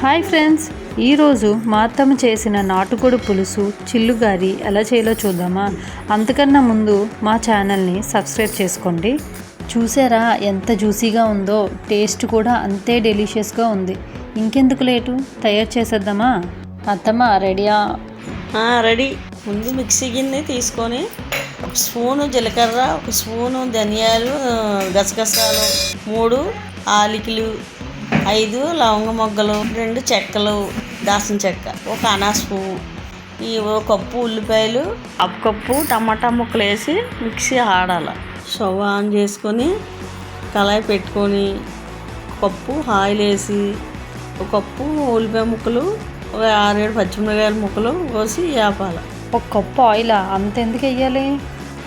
Hi friends, ఈరోజు మా అత్తమ్మ చేసిన నాటుకోడి పులుసు చిల్లుగారి ఎలా చేయాలో చూద్దామా. అంతకన్నా ముందు మా ఛానల్ని సబ్స్క్రైబ్ చేసుకోండి. చూసారా ఎంత జ్యూసీగా ఉందో, టేస్ట్ కూడా అంతే డెలిషియస్గా ఉంది. ఇంకెందుకు లేటు, తయారు చేసేద్దామా. అత్తమ్మ రెడీయా? రెడీ. ముందు మిక్సీ గిన్నె తీసుకొని ఒక స్పూను జీలకర్ర, ఒక స్పూను ధనియాలు, గసగసాలు, 3 ఆలికలు, 5 లవంగ మొగ్గలు, 2 చెక్కలు, దాల్చిన చెక్క, ఒక అనాస పువ్వు, ఒక కప్పు ఉల్లిపాయలు, కప్పు టమాటా ముక్కలు వేసి మిక్సీ ఆడాలి. స్టవ్ ఆన్ చేసుకొని కళాయి పెట్టుకొని కప్పు ఆయిల్ వేసి, ఒక కప్పు ఉల్లిపాయ ముక్కలు, ఒక 6-7 పచ్చిమిరకాయల ముక్కలు కోసి వేపాలి. ఒక కప్పు ఆయిల్ అంత ఎందుకు వేయాలి?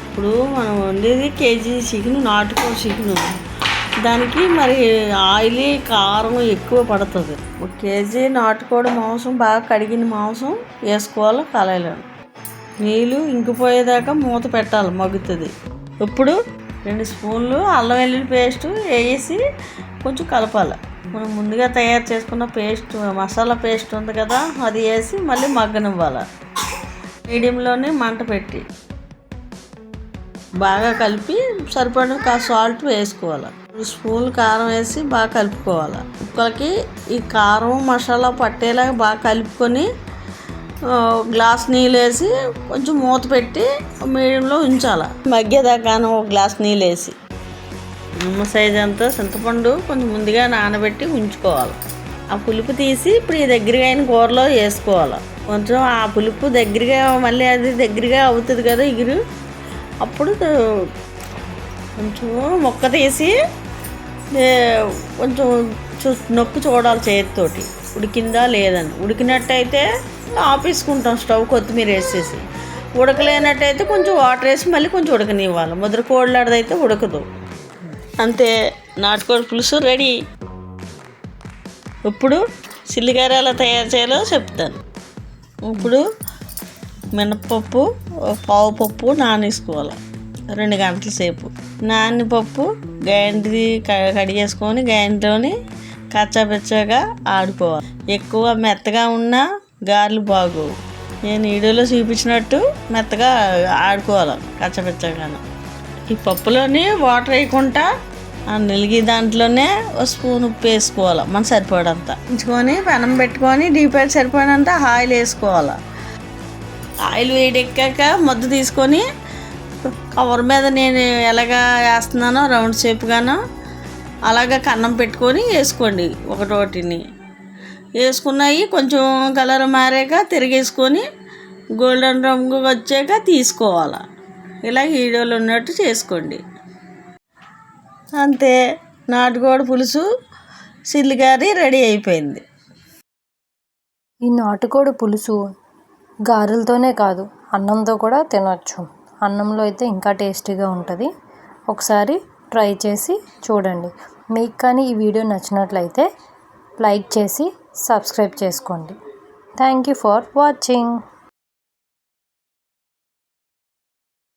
ఇప్పుడు మనం వండేది కేజీ చికెన్, నాటుకోడి చికెన్, దానికి మరి ఆయిల్ కారం ఎక్కువ పడుతుంది. 1 కేజీ నాటుకోడి మాంసం బాగా కడిగిన మాంసం వేసుకోవాలి. కళాయిలో నీళ్ళు ఇంకిపోయేదాకా మూత పెట్టాలి, మగ్గుతుంది. ఇప్పుడు 2 స్పూన్లు అల్లం వెల్లుల్లి పేస్ట్ వేసి కొంచెం కలపాలి. మనం ముందుగా తయారు చేసుకున్న పేస్ట్, మసాలా పేస్ట్ ఉంది కదా, అది వేసి మళ్ళీ మగ్గనివ్వాలి. మీడియంలోనే మంట పెట్టి బాగా కలిపి సరిపడిన సాల్ట్ వేసుకోవాలి. 2 స్పూన్లు కారం వేసి బాగా కలుపుకోవాలి. ముక్కలకి ఈ కారం మసాలా పట్టేలాగా బాగా కలుపుకొని గ్లాస్ నీళ్ళు వేసి కొంచెం మూత పెట్టి మీడియంలో ఉంచాలి. మగ్గేదాకాను ఒక గ్లాస్ నీళ్ళు వేసి, నిమ్మ సైజ్ అంతా చింతపండు కొంచెం ముందుగా నానబెట్టి ఉంచుకోవాలి. ఆ పులుపు తీసి ఇప్పుడు ఈ దగ్గరగా అయిన కూరలో వేసుకోవాలి. కొంచెం ఆ పులుపు దగ్గరగా, మళ్ళీ అది దగ్గరగా అవుతుంది కదా ఇగురు, అప్పుడు కొంచెం మొక్క తీసి కొంచెం నొక్కి చూడాలి చేతితోటి, ఉడికిందా లేదని. ఉడికినట్టయితే ఆపేసుకుంటాం స్టవ్, కొత్తిమీర వేసేసి. ఉడకలేనట్టయితే కొంచెం వాటర్ వేసి మళ్ళీ కొంచెం ఉడకనివ్వాలి. ముద్ర కోళ్ళాడదైతే ఉడకదు. అంతే, నాటుకోడి పులుసు రెడీ. ఇప్పుడు చిల్లిగారి ఎలా తయారు చేయాలో చెప్తాను. ఇప్పుడు మినప్పప్పు, పావు పప్పు నానేసుకోవాలి 2 గంటల సేపు. నానిపప్పు గ్రైండర్ కడిగేసుకొని గ్రైండర్లోని కచ్చాపిచ్చాగా ఆడుకోవాలి. ఎక్కువ మెత్తగా ఉన్న గారెలు బాగోవు. నేను వీడియోలో చూపించినట్టు మెత్తగా ఆడుకోవాలి కచ్చాపిచ్చాగాను. ఈ పప్పులోని వాటర్ వేయకుండా నిలిగి దాంట్లోనే 1 స్పూన్ ఉప్పు వేసుకోవాలి, మనం సరిపడంత ఉంచుకొని పెనం పెట్టుకొని డీప్ ఫ్రై సరిపడినంత ఆయిల్ వేసుకోవాలి. ఆయిల్ వేడెక్కాక ముద్ద తీసుకొని కవర్ మీద నేను ఎలాగా వేస్తున్నానో రౌండ్ షేప్గానో అలాగా కన్నం పెట్టుకొని వేసుకోండి. ఒకటోటిని వేసుకున్నాయి. కొంచెం కలర్ మారాక తిరిగేసుకొని గోల్డెన్ రంగు వచ్చాక తీసుకోవాలి. ఇలా వీడియోలో ఉన్నట్టు చేసుకోండి. అంతే, నాటుకోడి పులుసు చిల్లిగారి రెడీ అయిపోయింది. ఈ నాటుకోడి పులుసు గారెలతోనే కాదు, అన్నంతో కూడా తినొచ్చు. అన్నంలో అయితే ఇంకా టేస్టీగా ఉంటుంది. ఒకసారి ట్రై చేసి చూడండి. మీకు కానీ ఈ వీడియో నచ్చినట్లయితే లైక్ చేసి సబ్స్క్రైబ్ చేసుకోండి. Thank you for watching.